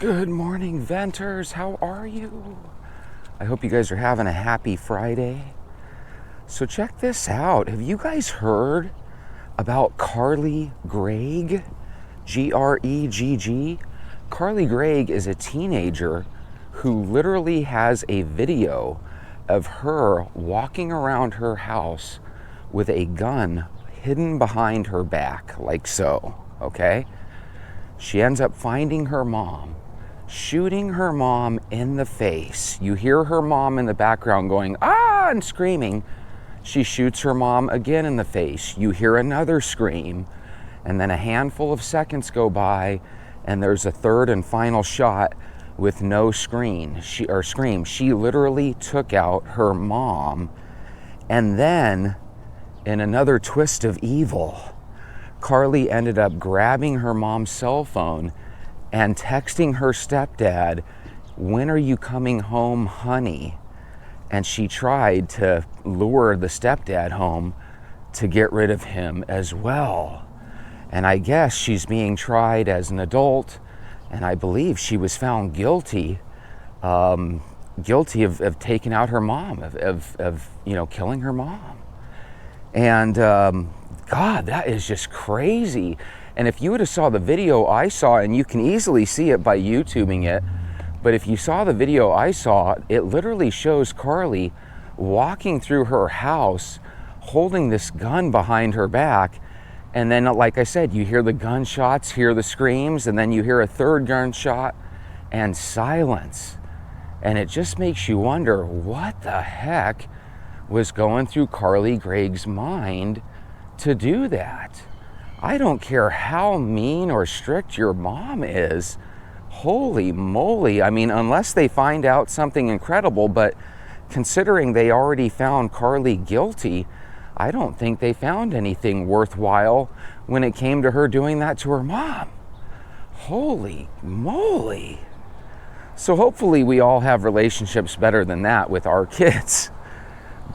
Good morning, Venters. How are you? I hope you guys are having a happy Friday. So check this out. Have you guys heard about Carly Gregg? G-R-E-G-G? Carly Gregg is a teenager who literally has a video of her walking around her house with a gun hidden behind her back, like so, okay? She ends up finding her mom, shooting her mom in the face. You hear her mom in the background going, ah, and screaming. She shoots her mom again in the face. You hear another scream, and then a handful of seconds go by, and there's a third and final shot with no scream. She literally took out her mom, and then, in another twist of evil, Carly ended up grabbing her mom's cell phone and texting her stepdad, "When are you coming home, honey?" And she tried to lure the stepdad home to get rid of him as well. And I guess she's being tried as an adult, and I believe she was found guilty of taking out her mom, of killing her mom. And God, that is just crazy. And if you would have saw the video I saw, and you can easily see it by YouTubing it, but if you saw the video I saw, it literally shows Carly walking through her house holding this gun behind her back. And then, like I said, you hear the gunshots, hear the screams, and then you hear a third gunshot and silence. And it just makes you wonder, what the heck was going through Carly Gregg's mind to do that? I don't care how mean or strict your mom is. Holy moly. I mean, unless they find out something incredible, but considering they already found Carly guilty, I don't think they found anything worthwhile when it came to her doing that to her mom. Holy moly. So hopefully we all have relationships better than that with our kids.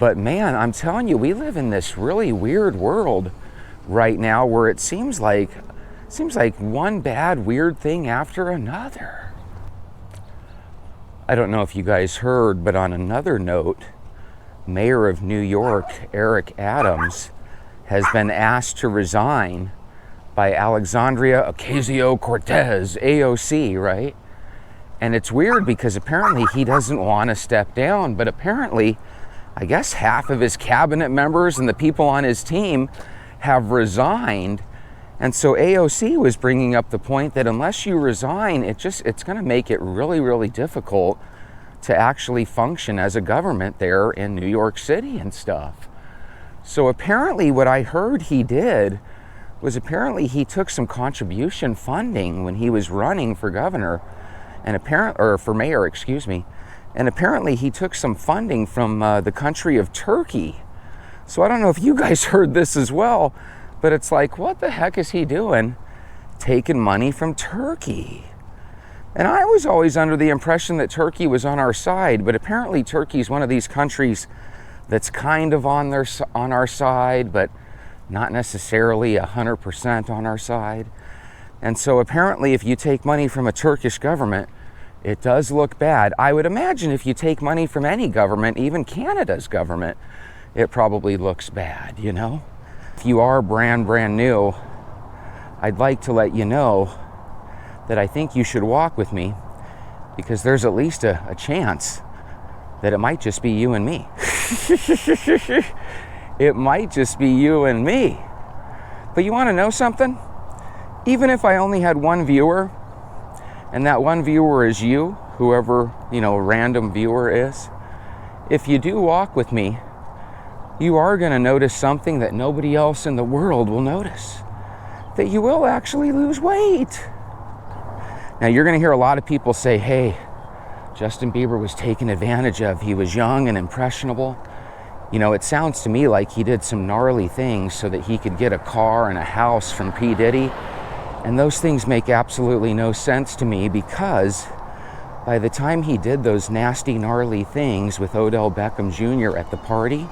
But man, I'm telling you, we live in this really weird world right now where it seems like one bad, weird thing after another. I don't know if you guys heard, but on another note, Mayor of New York, Eric Adams, has been asked to resign by Alexandria Ocasio-Cortez, AOC, right? And it's weird because apparently he doesn't want to step down, but apparently, I guess half of his cabinet members and the people on his team have resigned. And so AOC was bringing up the point that unless you resign, it's going to make it really, really difficult to actually function as a government there in New York City and stuff. So apparently what I heard he did was apparently he took some contribution funding when he was running for governor for mayor, excuse me. And apparently he took some funding from the country of Turkey. So I don't know if you guys heard this as well, but it's like, what the heck is he doing taking money from Turkey? And I was always under the impression that Turkey was on our side, but apparently Turkey is one of these countries that's kind of on our side, but not necessarily 100% on our side. And so apparently if you take money from a Turkish government, it does look bad. I would imagine if you take money from any government, even Canada's government, it probably looks bad, you know? If you are brand new, I'd like to let you know that I think you should walk with me, because there's at least a chance that it might just be you and me. It might just be you and me. But you want to know something? Even if I only had one viewer, and that one viewer is you, whoever, random viewer is, if you do walk with me, you are going to notice something that nobody else in the world will notice. That you will actually lose weight. Now you're going to hear a lot of people say, hey, Justin Bieber was taken advantage of. He was young and impressionable. It sounds to me like he did some gnarly things so that he could get a car and a house from P. Diddy. And those things make absolutely no sense to me, because by the time he did those nasty, gnarly things with Odell Beckham Jr. at the party,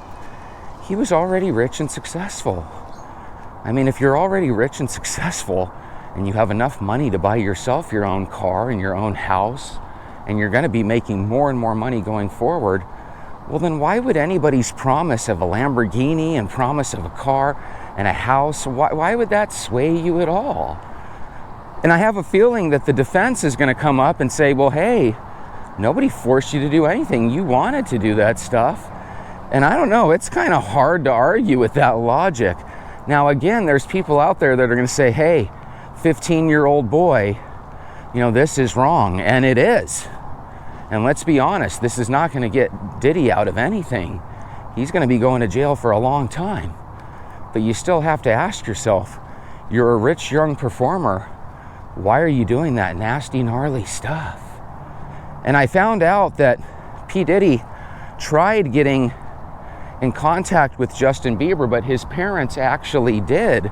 he was already rich and successful. I mean, if you're already rich and successful, and you have enough money to buy yourself your own car and your own house, and you're going to be making more and more money going forward, well, then why would anybody's promise of a Lamborghini and promise of a car and a house, why would that sway you at all? And I have a feeling that the defense is going to come up and say, well, hey, nobody forced you to do anything. You wanted to do that stuff. And I don't know, it's kind of hard to argue with that logic. Now, again, there's people out there that are going to say, hey, 15-year-old boy, this is wrong. And it is. And let's be honest, this is not going to get Diddy out of anything. He's going to be going to jail for a long time. But you still have to ask yourself, you're a rich young performer. Why are you doing that nasty, gnarly stuff? And I found out that P. Diddy tried getting in contact with Justin Bieber, but his parents actually did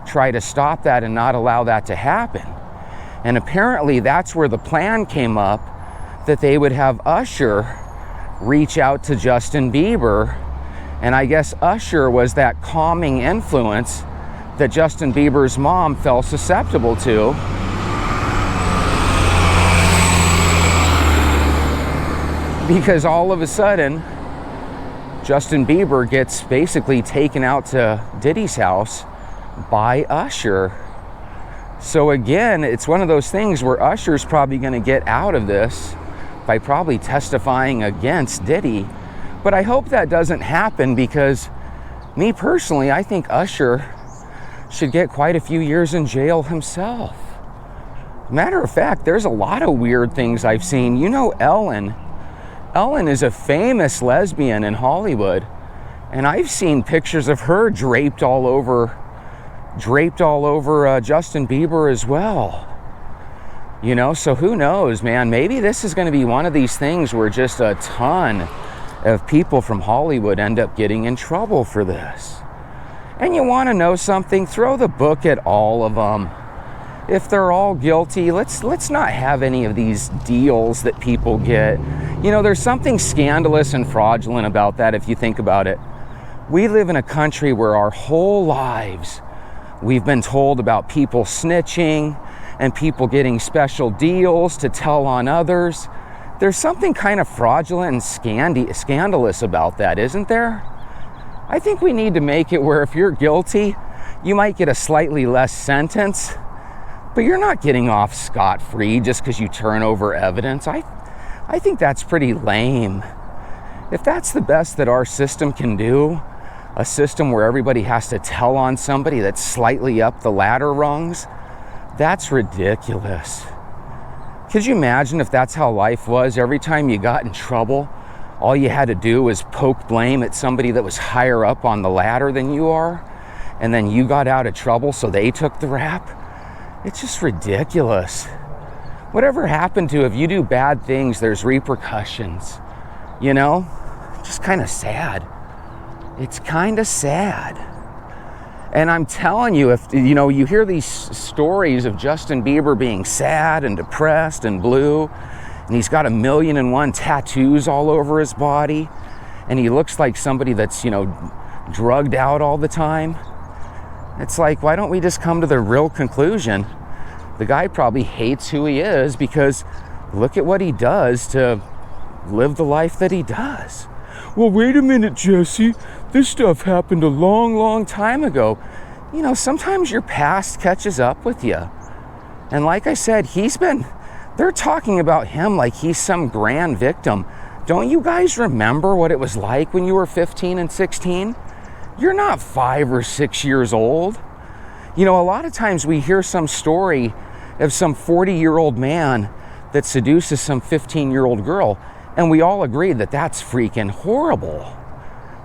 try to stop that and not allow that to happen. And apparently that's where the plan came up, that they would have Usher reach out to Justin Bieber. And I guess Usher was that calming influence that Justin Bieber's mom felt susceptible to. Because all of a sudden, Justin Bieber gets basically taken out to Diddy's house by Usher. So again, it's one of those things where Usher's probably going to get out of this by probably testifying against Diddy. But I hope that doesn't happen, because me personally, I think Usher should get quite a few years in jail himself. Matter of fact, there's a lot of weird things I've seen. Ellen is a famous lesbian in Hollywood, and I've seen pictures of her draped all over Justin Bieber as well. So who knows, man? Maybe this is going to be one of these things where just a ton of people from Hollywood end up getting in trouble for this. And you want to know something? Throw the book at all of them. If they're all guilty, let's not have any of these deals that people get. There's something scandalous and fraudulent about that if you think about it. We live in a country where our whole lives we've been told about people snitching and people getting special deals to tell on others. There's something kind of fraudulent and scandalous about that, isn't there? I think we need to make it where if you're guilty, you might get a slightly less sentence, but you're not getting off scot-free just because you turn over evidence. I think that's pretty lame. If that's the best that our system can do, a system where everybody has to tell on somebody that's slightly up the ladder rungs, that's ridiculous. Could you imagine if that's how life was? Every time you got in trouble, all you had to do was poke blame at somebody that was higher up on the ladder than you are, and then you got out of trouble, so they took the rap? It's just ridiculous. Whatever happened to if you do bad things, there's repercussions? Just kind of sad. It's kind of sad. And I'm telling you, if you hear these stories of Justin Bieber being sad and depressed and blue, and he's got 1,000,001 tattoos all over his body, and he looks like somebody that's, drugged out all the time. It's like, why don't we just come to the real conclusion? The guy probably hates who he is, because look at what he does to live the life that he does. Well, wait a minute, Jesse. This stuff happened a long, long time ago. Sometimes your past catches up with you. And like I said, they're talking about him like he's some grand victim. Don't you guys remember what it was like when you were 15 and 16? You're not 5 or 6 years old. A lot of times we hear some story of some 40-year-old man that seduces some 15-year-old girl, and we all agree that that's freaking horrible.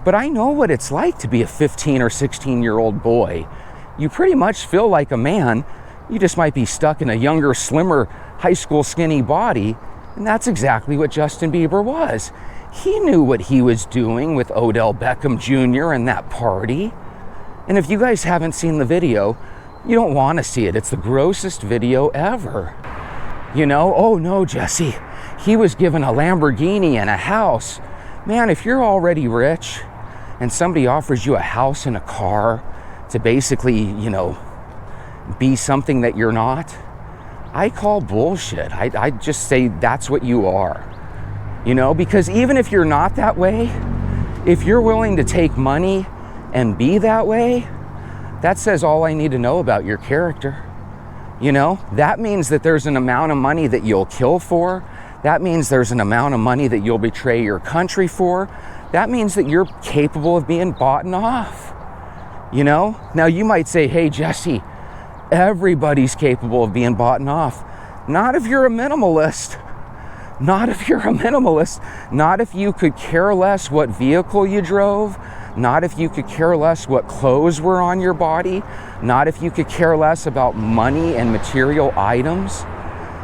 But I know what it's like to be a 15 or 16-year-old boy. You pretty much feel like a man. You just might be stuck in a younger, slimmer, high school skinny body. And that's exactly what Justin Bieber was. He knew what he was doing with Odell Beckham Jr. and that party. And if you guys haven't seen the video, you don't want to see it. It's the grossest video ever. Oh no, Jesse, he was given a Lamborghini and a house. Man, if you're already rich and somebody offers you a house and a car to basically, be something that you're not, I call bullshit. I just say that's what you are. Because even if you're not that way, if you're willing to take money and be that way, that says all I need to know about your character. That means that there's an amount of money that you'll kill for. That means there's an amount of money that you'll betray your country for. That means that you're capable of being bought off. Now you might say, hey, Jesse, everybody's capable of being bought off. Not if you're a minimalist. Not if you're a minimalist. Not if you could care less what vehicle you drove. Not if you could care less what clothes were on your body. Not if you could care less about money and material items.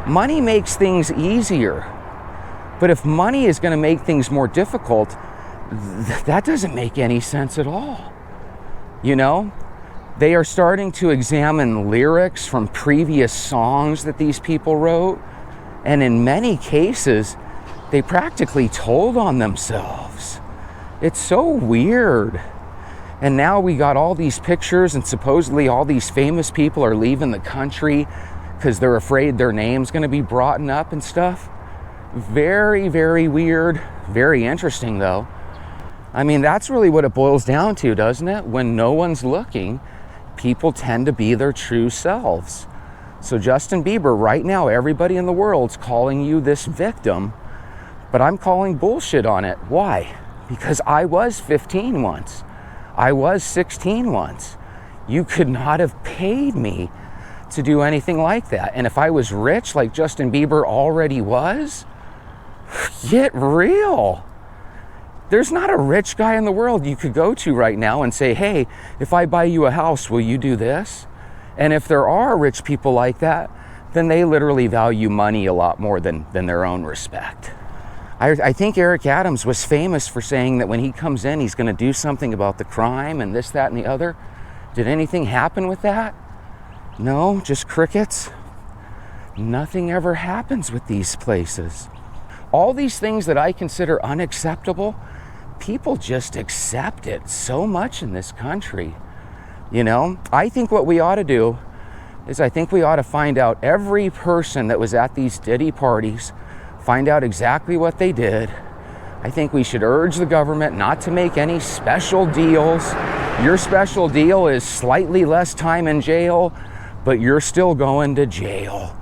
Money makes things easier. But if money is going to make things more difficult, that doesn't make any sense at all. They are starting to examine lyrics from previous songs that these people wrote. And in many cases, they practically told on themselves. It's so weird. And now we got all these pictures, and supposedly all these famous people are leaving the country because they're afraid their name's going to be brought up and stuff. Very, very weird. Very interesting, though. I mean, that's really what it boils down to, doesn't it? When no one's looking, people tend to be their true selves. So Justin Bieber, right now, everybody in the world's calling you this victim, but I'm calling bullshit on it. Why? Because I was 15 once. I was 16 once. You could not have paid me to do anything like that. And if I was rich like Justin Bieber already was, get real. There's not a rich guy in the world you could go to right now and say, hey, if I buy you a house, will you do this? And if there are rich people like that, then they literally value money a lot more than their own respect. I think Eric Adams was famous for saying that when he comes in, he's going to do something about the crime and this, that, and the other. Did anything happen with that? No, just crickets. Nothing ever happens with these places. All these things that I consider unacceptable, people just accept it so much in this country. I think what we ought to do is I think we ought to find out every person that was at these Diddy parties, find out exactly what they did. I think we should urge the government not to make any special deals. Your special deal is slightly less time in jail, but you're still going to jail.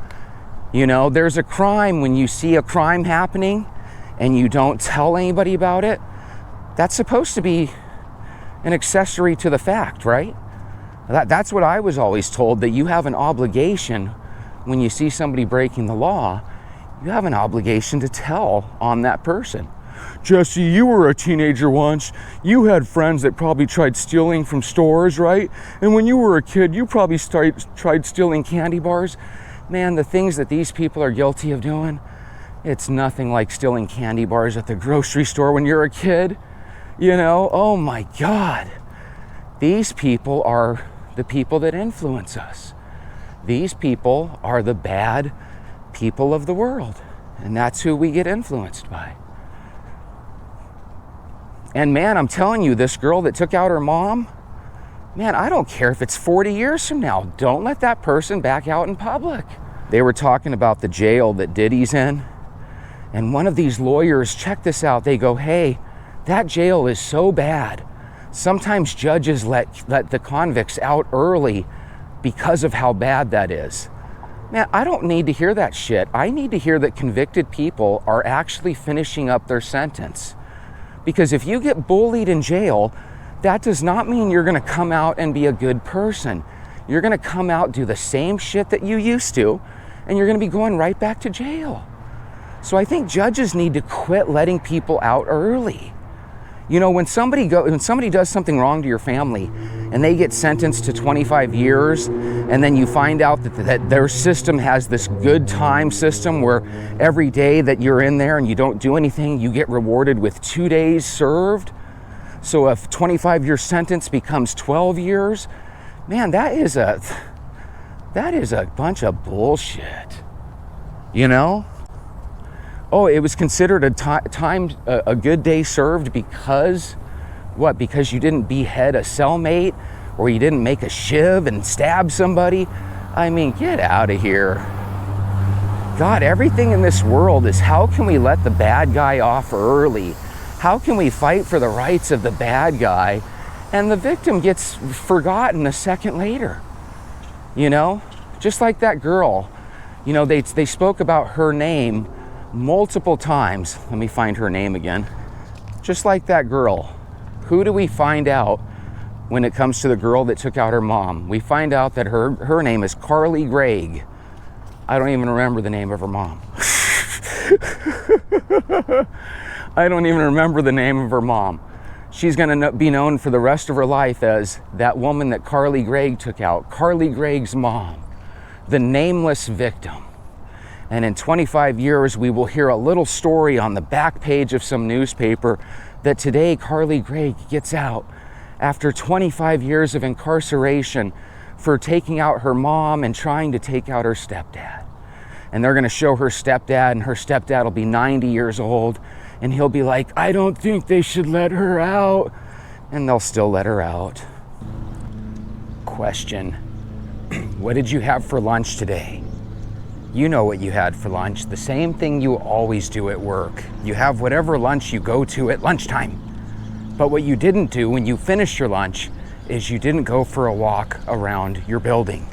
There's a crime when you see a crime happening and you don't tell anybody about it. That's supposed to be an accessory to the fact, right? That's what I was always told, that you have an obligation when you see somebody breaking the law. You have an obligation to tell on that person. Jesse, you were a teenager once. You had friends that probably tried stealing from stores, right? And when you were a kid, you probably tried stealing candy bars. Man, the things that these people are guilty of doing, it's nothing like stealing candy bars at the grocery store when you're a kid. Oh my God. These people are the people that influence us. These people are the bad people of the world, and that's who we get influenced by. And man, I'm telling you, this girl that took out her mom, man, I don't care if it's 40 years from now. Don't let that person back out in public. They were talking about the jail that Diddy's in, and one of these lawyers, check this out, they go, hey, that jail is so bad. Sometimes judges let the convicts out early because of how bad that is. Man, I don't need to hear that shit. I need to hear that convicted people are actually finishing up their sentence. Because if you get bullied in jail, that does not mean you're going to come out and be a good person. You're going to come out, do the same shit that you used to, and you're going to be going right back to jail. So I think judges need to quit letting people out early. When somebody does something wrong to your family and they get sentenced to 25 years, and then you find out that their system has this good time system where every day that you're in there and you don't do anything, you get rewarded with 2 days served. So a 25-year sentence becomes 12 years. Man, that is a bunch of bullshit. Oh, it was considered a good day served because, what? Because you didn't behead a cellmate, or you didn't make a shiv and stab somebody. I mean, get out of here. God, everything in this world is how can we let the bad guy off early? How can we fight for the rights of the bad guy? And the victim gets forgotten a second later. You know, just like that girl. You know, they spoke about her name multiple times. Let me find her name again. Just like that girl. Who do we find out when it comes to the girl that took out her mom? We find out that her name is Carly Gregg. I don't even remember the name of her mom. I don't even remember the name of her mom. She's gonna be known for the rest of her life as that woman that Carly Gregg took out, Carly Gregg's mom, the nameless victim. And in 25 years, we will hear a little story on the back page of some newspaper that today Carly Gregg gets out after 25 years of incarceration for taking out her mom and trying to take out her stepdad. And they're gonna show her stepdad, and her stepdad will be 90 years old, and he'll be like, I don't think they should let her out. And they'll still let her out. Question, what did you have for lunch today? You know what you had for lunch, the same thing you always do at work. You have whatever lunch you go to at lunchtime. But what you didn't do when you finished your lunch is you didn't go for a walk around your building.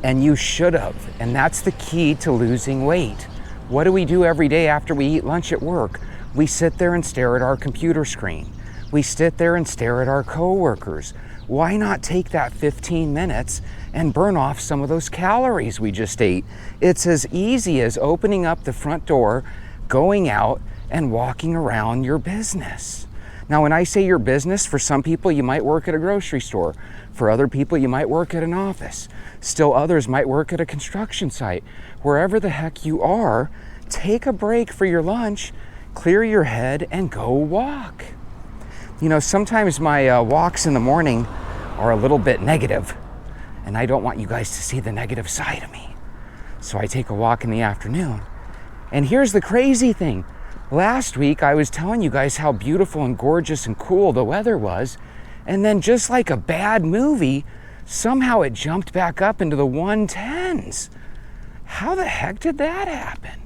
And you should have. And that's the key to losing weight. What do we do every day after we eat lunch at work? We sit there and stare at our computer screen. We sit there and stare at our coworkers. Why not take that 15 minutes and burn off some of those calories we just ate? It's as easy as opening up the front door, going out, and walking around your business. Now, when I say your business, for some people, you might work at a grocery store. For other people, you might work at an office. Still others might work at a construction site. Wherever the heck you are, take a break for your lunch, clear your head, and go walk. You know, sometimes my walks in the morning are a little bit negative, and I don't want you guys to see the negative side of me. So I take a walk in the afternoon. And here's the crazy thing. Last week, I was telling you guys how beautiful and gorgeous and cool the weather was. And then just like a bad movie, somehow it jumped back up into the 110s. How the heck did that happen?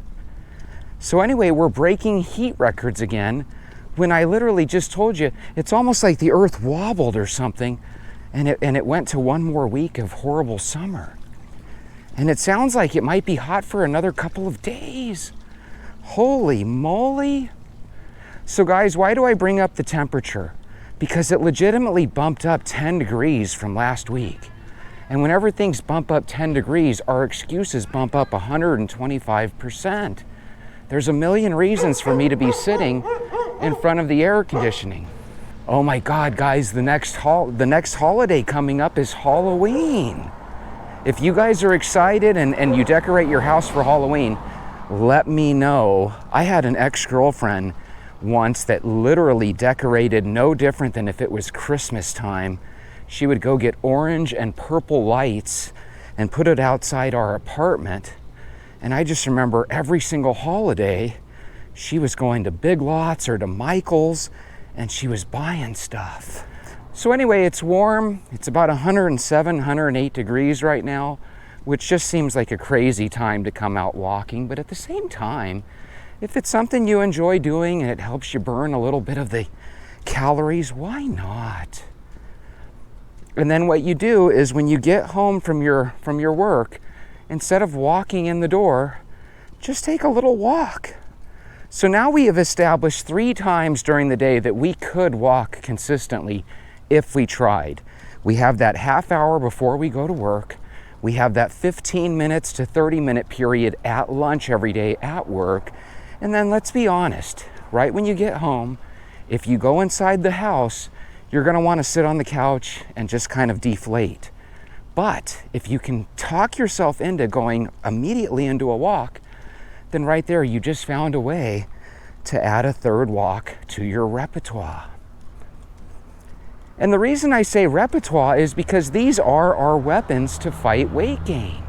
So anyway, we're breaking heat records again when I literally just told you it's almost like the earth wobbled or something, and it went to one more week of horrible summer. And it sounds like it might be hot for another couple of days. Holy moly. So guys, why do I bring up the temperature? Because it legitimately bumped up 10 degrees from last week. And whenever things bump up 10 degrees, our excuses bump up 125%. There's a million reasons for me to be sitting in front of the air conditioning. Oh my God, guys, the next holiday coming up is Halloween. If you guys are excited and you decorate your house for Halloween, let me know. I had an ex-girlfriend once that literally decorated no different than if it was Christmas time. She would go get orange and purple lights and put it outside our apartment. And I just remember every single holiday, she was going to Big Lots or to Michael's, and she was buying stuff. So anyway, it's warm. It's about 107, 108 degrees right now, which just seems like a crazy time to come out walking. But at the same time, if it's something you enjoy doing and it helps you burn a little bit of the calories, why not? And then what you do is when you get home from your work, instead of walking in the door, just take a little walk. So now we have established 3 times during the day that we could walk consistently if we tried. We have that half hour before we go to work. We have that 15 minutes to 30-minute period at lunch every day at work. And then let's be honest, right when you get home, if you go inside the house, you're gonna wanna sit on the couch and just kind of deflate. But if you can talk yourself into going immediately into a walk, then right there you just found a way to add a third walk to your repertoire. And the reason I say repertoire is because these are our weapons to fight weight gain.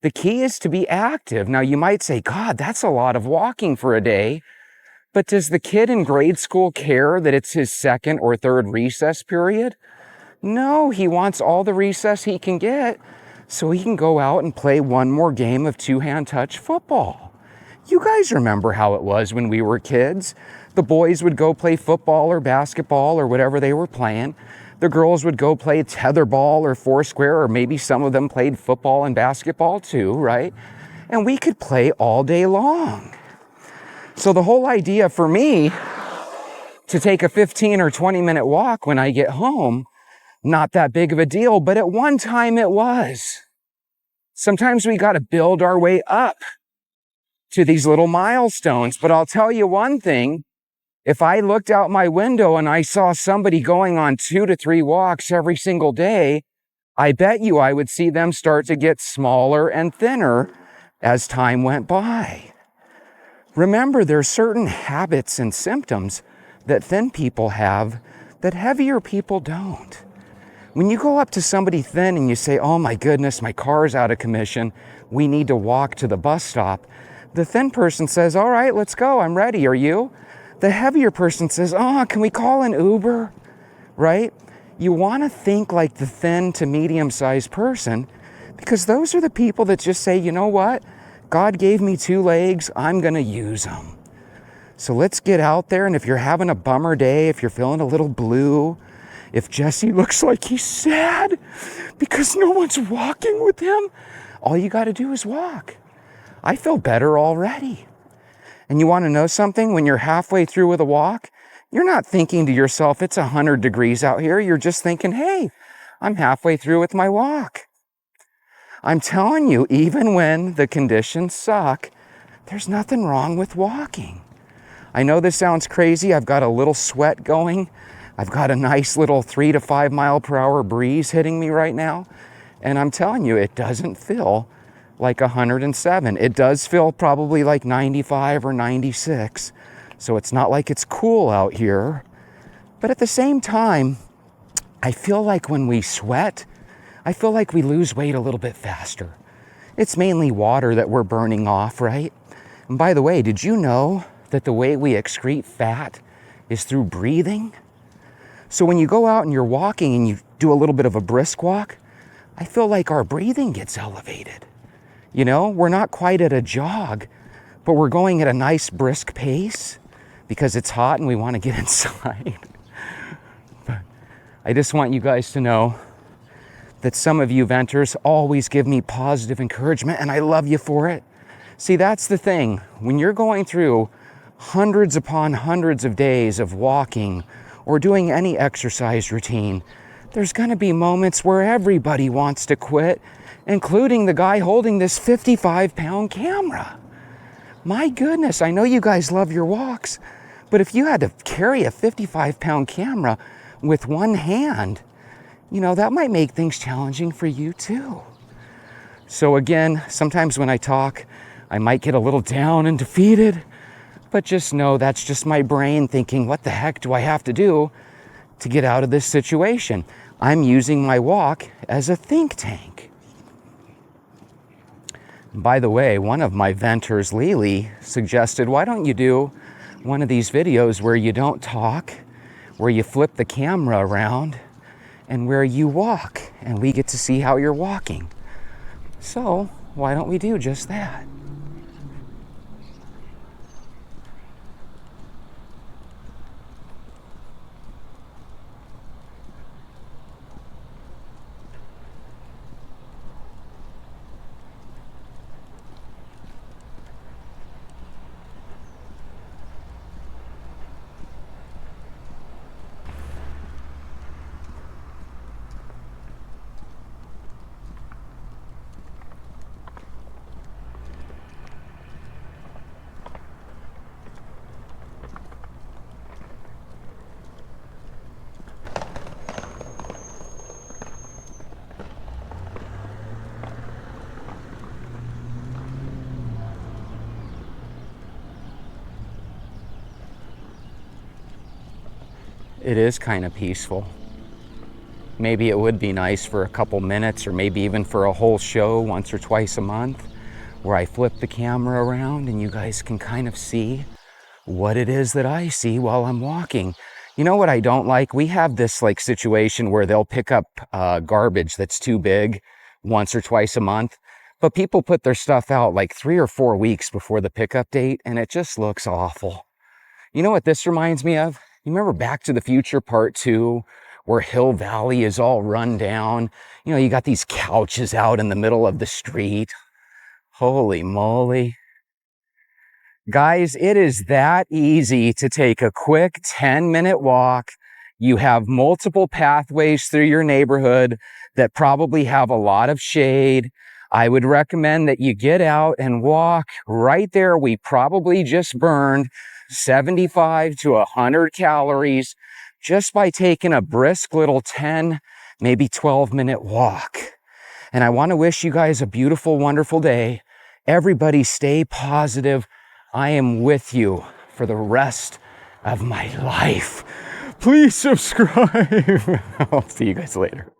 The key is to be active. Now you might say, God, that's a lot of walking for a day. But does the kid in grade school care that it's his second or third recess period? No, he wants all the recess he can get so he can go out and play one more game of two-hand touch football. You guys remember how it was when we were kids. The boys would go play football or basketball or whatever they were playing. The girls would go play tetherball or foursquare, or maybe some of them played football and basketball too, right? And we could play all day long. So the whole idea for me to take a 15 or 20-minute walk when I get home, not that big of a deal, but at one time it was. Sometimes we got to build our way up to these little milestones. But I'll tell you one thing, if I looked out my window and I saw somebody going on 2 to 3 walks every single day, I bet you I would see them start to get smaller and thinner as time went by. Remember, there's certain habits and symptoms that thin people have that heavier people don't. When you go up to somebody thin and you say, oh my goodness, my car's out of commission, we need to walk to the bus stop, the thin person says, all right, let's go, I'm ready, are you? The heavier person says, oh, can we call an Uber, right? You want to think like the thin to medium-sized person, because those are the people that just say, you know what? God gave me 2 legs, I'm going to use them. So let's get out there, and if you're having a bummer day, if you're feeling a little blue, if Jesse looks like he's sad because no one's walking with him, all you got to do is walk. I feel better already. And you want to know something? When you're halfway through with a walk, you're not thinking to yourself, it's 100 degrees out here. You're just thinking, hey, I'm halfway through with my walk. I'm telling you, even when the conditions suck, there's nothing wrong with walking. I know this sounds crazy. I've got a little sweat going. I've got a nice little 3 to 5 mile per hour breeze hitting me right now. And I'm telling you, it doesn't feel like 107. It does feel probably like 95 or 96. So it's not like it's cool out here. But at the same time, I feel like when we sweat, I feel like we lose weight a little bit faster. It's mainly water that we're burning off, right? And by the way, did you know that the way we excrete fat is through breathing? So when you go out and you're walking and you do a little bit of a brisk walk, I feel like our breathing gets elevated. You know, we're not quite at a jog, but we're going at a nice brisk pace because it's hot and we want to get inside. But I just want you guys to know that some of you venters always give me positive encouragement, and I love you for it. See, that's the thing. When you're going through hundreds upon hundreds of days of walking or doing any exercise routine, there's going to be moments where everybody wants to quit, including the guy holding this 55-pound camera. My goodness, I know you guys love your walks, but if you had to carry a 55-pound camera with one hand, you know, that might make things challenging for you too. So again, sometimes when I talk, I might get a little down and defeated, but just know that's just my brain thinking, what the heck do I have to do to get out of this situation? I'm using my walk as a think tank. By the way, one of my venters, Lily, suggested, why don't you do one of these videos where you don't talk, where you flip the camera around, and where you walk, and we get to see how you're walking. So why don't we do just that? It is kind of peaceful. Maybe it would be nice for a couple minutes, or maybe even for a whole show once or twice a month, where I flip the camera around and you guys can kind of see what it is that I see while I'm walking. You know what I don't like? We have this like situation where they'll pick up garbage that's too big once or twice a month. But people put their stuff out like 3 or 4 weeks before the pickup date, and it just looks awful. You know what this reminds me of? You remember Back to the Future Part 2, where Hill Valley is all run down? You know, you got these couches out in the middle of the street. Holy moly. Guys, it is that easy to take a quick 10-minute walk. You have multiple pathways through your neighborhood that probably have a lot of shade. I would recommend that you get out and walk right there. We probably just burned 75 to 100 calories just by taking a brisk little 10, maybe 12-minute walk. And I want to wish you guys a beautiful, wonderful day. Everybody stay positive. I am with you for the rest of my life. Please subscribe. I'll see you guys later.